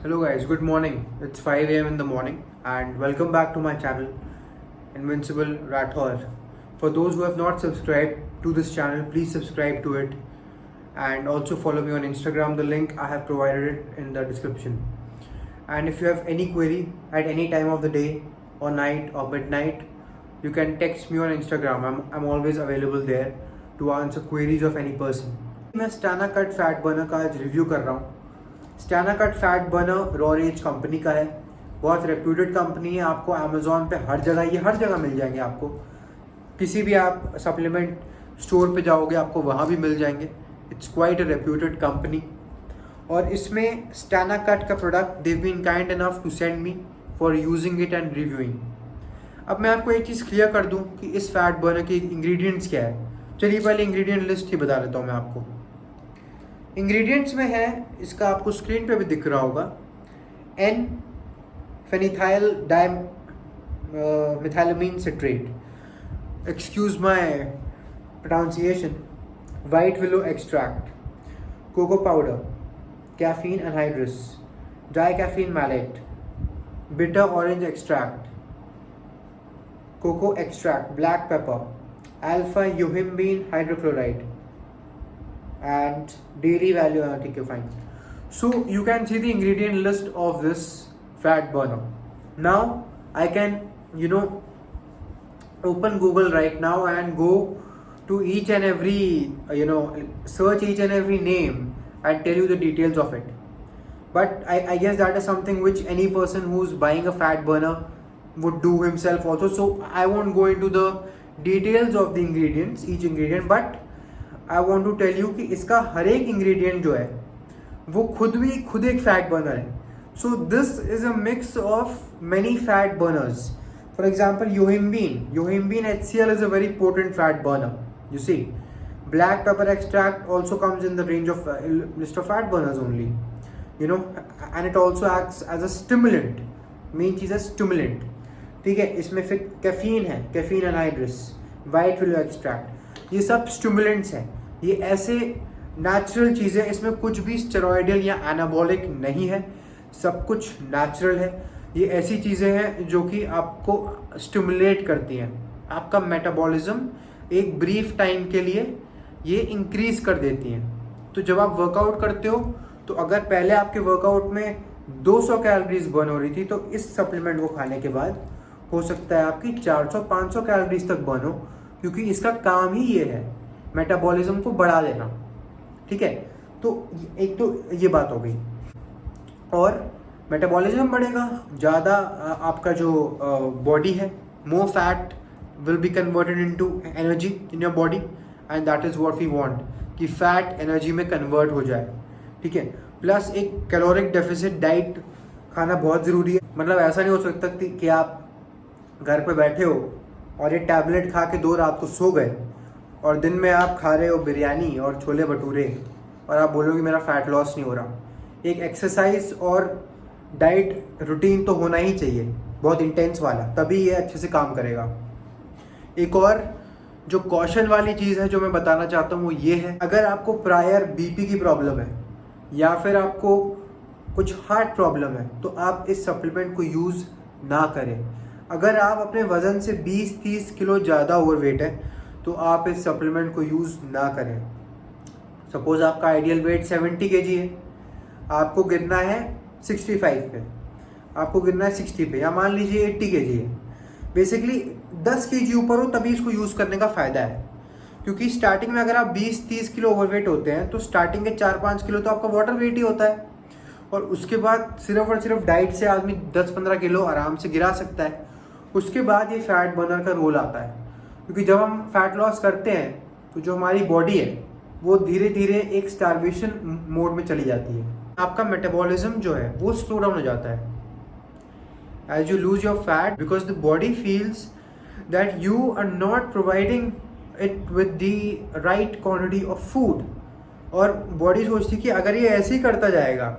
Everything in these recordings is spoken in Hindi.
Hello guys, good morning. It's 5 a.m. in the morning and welcome back to my channel Invincible Rathor. For those who have not subscribed to this channel, please subscribe to it and also follow me on Instagram. The link I have provided it in the description. And if you have any query at any time of the day or night or midnight, you can text me on Instagram. I'm always available there to answer queries of any person. मैं स्टाना कट फैट बर्नर का आज रिव्यू कर रहा हूँ. स्टैना कट फैट बर्नर रॉरेज कंपनी का है. बहुत रेप्यूटेड कंपनी है. आपको अमेजोन पे हर जगह मिल जाएंगे. आपको किसी भी आप सप्लीमेंट स्टोर पे जाओगे आपको वहाँ भी मिल जाएंगे. It's quite a reputed company. और इसमें स्टैना कट का product they've been kind enough to send me for using it and reviewing. अब मैं आपको एक चीज़ क्लियर कर दूँ कि इस फैट बर्नर के इंग्रेडिएंट्स क्या है. चलिए पहले इंग्रेडिएंट लिस्ट ही बता देता हूँ मैं आपको. इंग्रेडिएंट्स में है, इसका आपको स्क्रीन पे भी दिख रहा होगा, N phenethyl dimethylamine citrate, excuse my pronunciation, white willow extract, cocoa powder, caffeine anhydrous, di caffeine malate, bitter orange extract, cocoa extract, black pepper, alpha yohimbine hydrochloride and dairy value analytic fine. So you can see the ingredient list of this fat burner. Now I can open Google right now and go to each and every search each and every name and tell you the details of it. But I guess that is something which any person who's buying a fat burner would do himself also. So I won't go into the details of the ingredients, each ingredient, but I want to tell you कि इसका हर एक इंग्रेडिएंट जो है वो खुद एक फैट बर्नर है. So this is a mix of many fat burners. For example yohimbine HCl is a very potent fat burner. You see, black pepper extract also comes in the range of list of fat burners only, and it also acts as a stimulant. Main चीज़ है स्टिमुलेंट. ठीक है, इसमें फिर कैफीन है, caffeine anhydrous, white willow extract, ये सब स्टिमुलेंट्स हैं. ये ऐसे नेचुरल चीज़ें, इसमें कुछ भी स्टेरॉयडल या एनाबॉलिक नहीं है, सब कुछ नेचुरल है. ये ऐसी चीज़ें हैं जो कि आपको स्टिमुलेट करती हैं. आपका मेटाबॉलिज्म एक ब्रीफ टाइम के लिए ये इंक्रीज कर देती हैं. तो जब आप वर्कआउट करते हो तो अगर पहले आपके वर्कआउट में 200 कैलोरीज बर्न हो रही थी तो इस सप्लीमेंट को खाने के बाद हो सकता है आपकी 400-500 कैलोरीज तक बर्न हो, क्योंकि इसका काम ही ये है मेटाबॉलिज्म को बढ़ा देना. ठीक है, तो एक तो ये बात हो गई. और मेटाबॉलिज्म बढ़ेगा, ज़्यादा आपका जो बॉडी है, more fat will be converted into energy in your body, and that is what we want कि फैट एनर्जी में कन्वर्ट हो जाए. ठीक है, प्लस एक कैलोरिक डेफिसिट डाइट खाना बहुत ज़रूरी है. मतलब ऐसा नहीं हो सकता कि आप घर पे बैठे हो और ये टैबलेट खा के 2 रात को सो गए और दिन में आप खा रहे हो बिरयानी और छोले भटूरे और आप बोलोगे मेरा फैट लॉस नहीं हो रहा. एक एक्सरसाइज और डाइट रूटीन तो होना ही चाहिए, बहुत इंटेंस वाला, तभी ये अच्छे से काम करेगा. एक और जो कॉशन वाली चीज़ है जो मैं बताना चाहता हूँ वो ये है, अगर आपको प्रायर बीपी की प्रॉब्लम है या फिर आपको कुछ हार्ट प्रॉब्लम है तो आप इस सप्लीमेंट को यूज़ ना करें. अगर आप अपने वज़न से 20-30 किलो ज़्यादा ओवरवेट है तो आप इस सप्लीमेंट को यूज़ ना करें. सपोज़ आपका आइडियल वेट 70 kg है, आपको गिरना है 65 पे, आपको गिरना है 60 पे, या मान लीजिए 80 kg है. बेसिकली 10 kg ऊपर हो तभी इसको यूज़ करने का फ़ायदा है, क्योंकि स्टार्टिंग में अगर आप 20-30 किलो ओवरवेट होते हैं तो स्टार्टिंग के 4-5 किलो तो आपका वाटर वेट ही होता है, और उसके बाद सिर्फ और सिर्फ डाइट से आदमी 10-15 किलो आराम से गिरा सकता है. उसके बाद ये फैट बर्नर का रोल आता है, क्योंकि जब हम फैट लॉस करते हैं तो जो हमारी बॉडी है वो धीरे धीरे एक स्टार्वेशन मोड में चली जाती है. आपका मेटाबॉलिज्म जो है वो स्लो डाउन हो जाता है as you lose your fat, because the body feels that you are not providing it with the right quantity of food. और बॉडी सोचती है कि अगर ये ऐसे ही करता जाएगा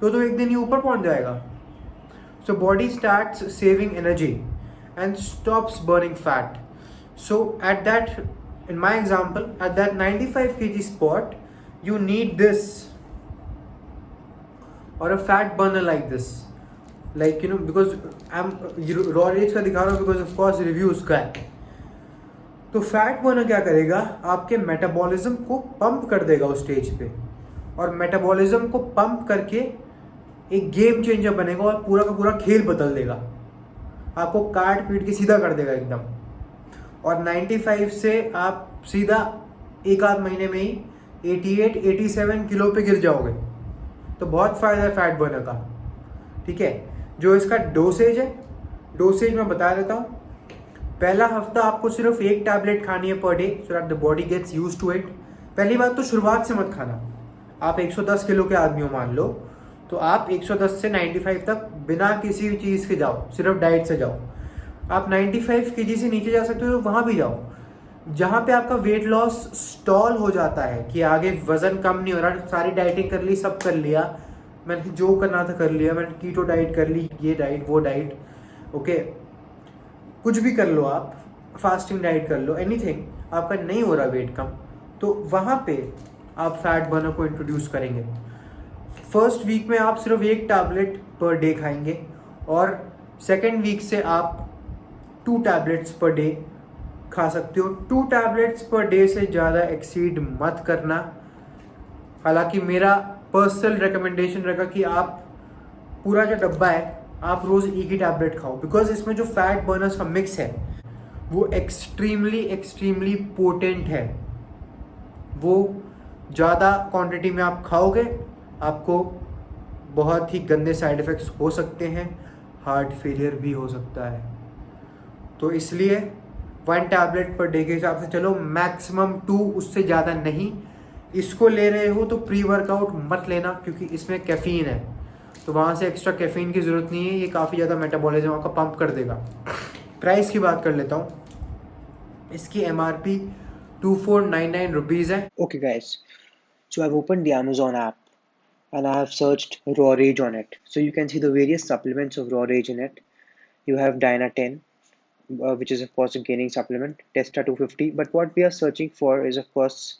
तो एक दिन ये ऊपर पहुंच जाएगा. So body starts saving energy and stops burning fat. So at that, in my example, at that 95 kg spot, you need this or a fat burner like this, like because I'm raw rage का दिखा रहा हूँ because of course रिव्यू उसका है. तो फैट बर्नर क्या करेगा, आपके मेटाबॉलिज्म को पंप कर देगा उस स्टेज पे, और मेटाबॉलिज्म को पंप करके एक गेम चेंजर बनेगा और पूरा का पूरा खेल बदल देगा, आपको काट पीट के सीधा कर देगा एकदम. और 95 से आप सीधा एक आध महीने में ही 88-87 किलो पे गिर जाओगे. तो बहुत फ़ायदा है फैट बर्नर का. ठीक है, जो इसका डोसेज है, डोसेज मैं बता देता हूँ. पहला हफ्ता आपको सिर्फ एक टैबलेट खानी है per day, so that the body gets used to it. पहली बात तो शुरुआत से मत खाना. आप 110 किलो के आदमी हो मान लो, तो आप 110 से 95 तक बिना किसी भी चीज़ के जाओ, सिर्फ डाइट से जाओ. आप 95 केजी से नीचे जा सकते हो तो वहाँ भी जाओ. जहाँ पे आपका वेट लॉस स्टॉल हो जाता है कि आगे वजन कम नहीं हो रहा, सारी डाइटिंग कर ली, सब कर लिया, मैंने जो करना था कर लिया, मैंने कीटो डाइट कर ली, ये डाइट वो डाइट, ओके, कुछ भी कर लो आप, फास्टिंग डाइट कर लो, एनीथिंग, आपका नहीं हो रहा वेट कम, तो वहाँ पे आप फैट बर्नर को इंट्रोड्यूस करेंगे. फर्स्ट वीक में आप सिर्फ एक टैबलेट पर डे खाएंगे, और सेकेंड वीक से आप 2 टैबलेट्स पर डे खा सकते हो. 2 टैबलेट्स पर डे से ज़्यादा एक्सीड मत करना. हालांकि मेरा पर्सनल रिकमेंडेशन रहेगा कि आप पूरा जो डब्बा है आप रोज़ एक ही टैबलेट खाओ, बिकॉज इसमें जो फैट बर्नर्स का मिक्स है वो एक्सट्रीमली पोटेंट है. वो ज़्यादा क्वांटिटी में आप खाओगे, आपको बहुत ही गंदे साइड इफ़ेक्ट्स हो सकते हैं, हार्ट फेलियर भी हो सकता है. तो इसलिए 1 टैबलेट पर डे के हिसाब से चलो, मैक्सिमम 2, उससे ज़्यादा नहीं. इसको ले रहे हो तो प्री वर्कआउट मत लेना, क्योंकि इसमें कैफ़ीन है, तो वहाँ से एक्स्ट्रा कैफ़ीन की ज़रूरत नहीं है. ये काफ़ी ज़्यादा मेटाबॉलिज्म आपका पंप कर देगा. प्राइस की बात कर लेता हूँ. इसकी MRP 2499 रुपीज़ है. Okay guys, so I've opened the Amazon app and I have searched Raw Rage on it. So you can see the various supplements of Raw Rage in it. You have Dyna 10, which is of course a gaining supplement, Testa 250, but what we are searching for is of course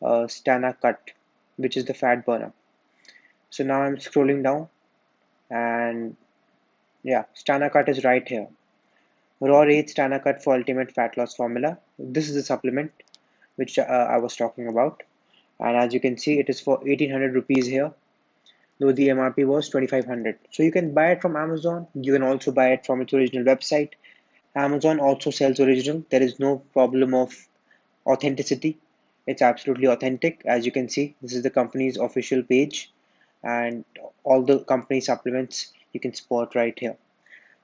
Stana Cut, which is the fat burner. So now I'm scrolling down and yeah, Stana Cut is right here. Raw Rage Stana Cut for Ultimate Fat Loss Formula. This is the supplement which I was talking about, and as you can see it is for 1800 rupees here, though the MRP was 2500. So you can buy it from Amazon. You can also buy it from its original website. Amazon also sells original. There is no problem of authenticity. It's absolutely authentic. As you can see, this is the company's official page, and all the company supplements you can spot right here.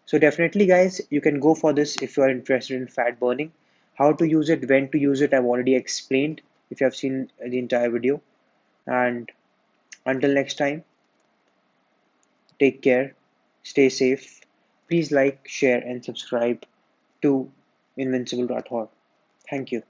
So definitely guys, you can go for this if you are interested in fat burning. How to use it, when to use it, I've already explained if you have seen the entire video. And until next time, take care, stay safe. Please like, share and subscribe to invincible.org. Thank you.